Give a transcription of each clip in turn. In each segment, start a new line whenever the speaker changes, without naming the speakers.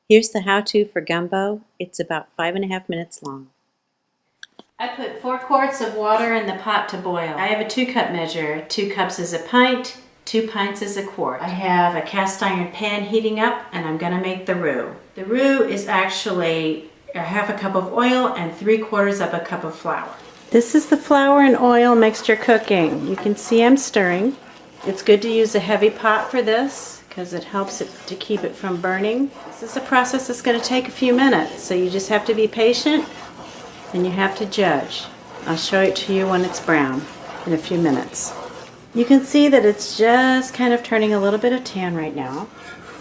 Here's the how-to for gumbo. It's about 5.5 minutes long. I put 4 quarts of water in the pot to boil. I have a 2-cup measure. 2 cups is a pint, 2 pints is a quart. I have a cast iron pan heating up and I'm gonna make the roux. The roux is actually a 1/2 cup of oil and 3/4 of a cup of flour. This is the flour and oil mixture cooking. You can see I'm stirring. It's good to use a heavy pot for this because it helps it to keep it from burning. This is a process that's going to take a few minutes, so you just have to be patient and you have to judge. I'll show it to you when it's brown in a few minutes. You can see that it's just kind of turning a little bit of tan right now.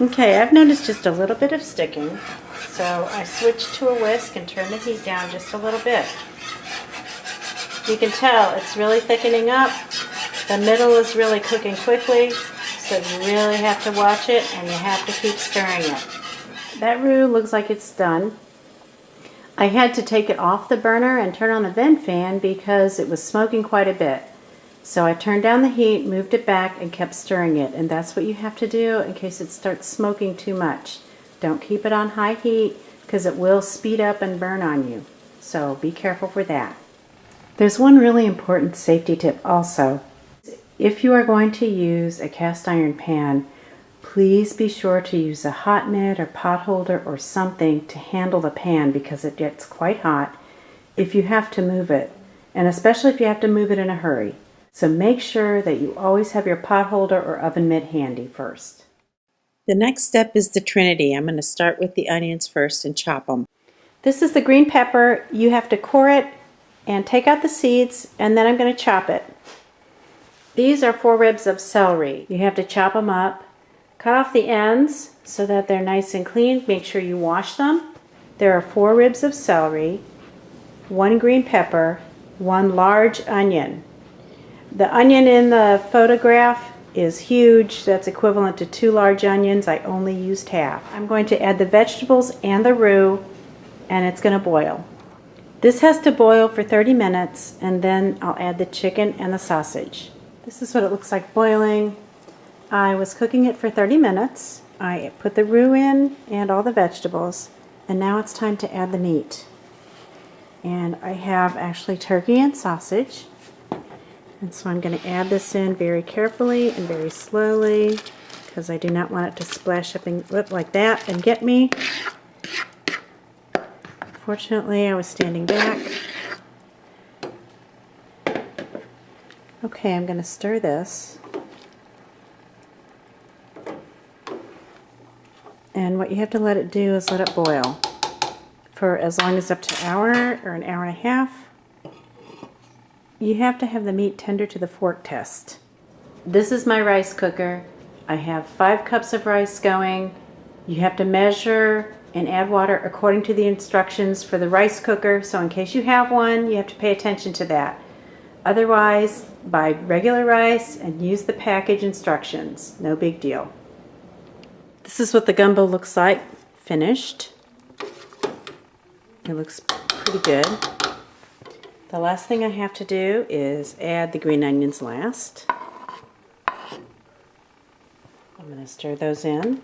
Okay, I've noticed just a little bit of sticking, so I switched to a whisk and turned the heat down just a little bit. You can tell it's really thickening up. The middle is really cooking quickly, so you really have to watch it and you have to keep stirring it. That roux looks like it's done. I had to take it off the burner and turn on the vent fan because it was smoking quite a bit. So I turned down the heat, moved it back, and kept stirring it. And that's what you have to do in case it starts smoking too much. Don't keep it on high heat because it will speed up and burn on you. So be careful for that. There's one really important safety tip also. If you are going to use a cast iron pan, please be sure to use a hot mitt or pot holder or something to handle the pan because it gets quite hot if you have to move it, and especially if you have to move it in a hurry. So make sure that you always have your pot holder or oven mitt handy first. The next step is the trinity. I'm going to start with the onions first and chop them. This is the green pepper. You have to core it and take out the seeds, and then I'm going to chop it. These are 4 ribs of celery. You have to chop them up, cut off the ends so that they're nice and clean. Make sure you wash them. There are 4 ribs of celery, 1 green pepper, 1 large onion. The onion in the photograph is huge. That's equivalent to 2 large onions. I only used half. I'm going to add the vegetables and the roux, and it's going to boil. This has to boil for 30 minutes, and then I'll add the chicken and the sausage. This is what it looks like boiling. I was cooking it for 30 minutes. I put the roux in and all the vegetables, and now it's time to add the meat. And I have actually turkey and sausage. And so I'm going to add this in very carefully and very slowly because I do not want it to splash up and look like that and get me. Fortunately, I was standing back. Okay, I'm going to stir this. And what you have to let it do is let it boil for as long as up to an hour or an hour and a half. You have to have the meat tender to the fork test. This is my rice cooker. I have 5 cups of rice going. You have to measure and add water according to the instructions for the rice cooker. So in case you have one, you have to pay attention to that. Otherwise, buy regular rice and use the package instructions. No big deal. This is what the gumbo looks like, finished. It looks pretty good. The last thing I have to do is add the green onions last. I'm going to stir those in.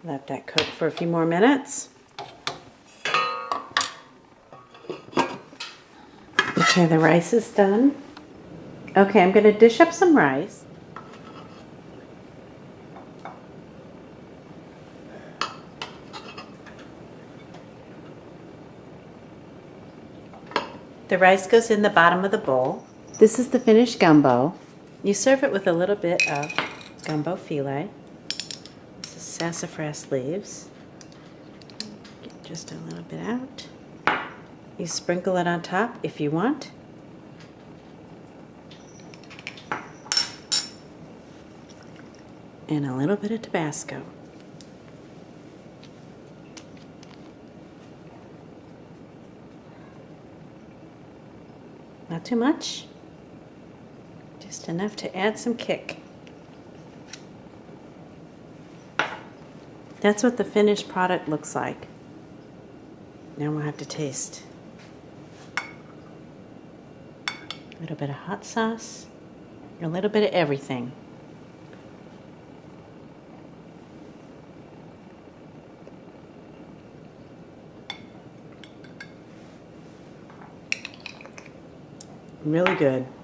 Let that cook for a few more minutes. Okay, the rice is done. Okay, I'm going to dish up some rice. The rice goes in the bottom of the bowl. This is the finished gumbo. You serve it with a little bit of gumbo filet. This is sassafras leaves. Get just a little bit out. You sprinkle it on top if you want. And a little bit of Tabasco. Not too much, just enough to add some kick. That's what the finished product looks like. Now we'll have to taste. A little bit of hot sauce, a little bit of everything.
Really good.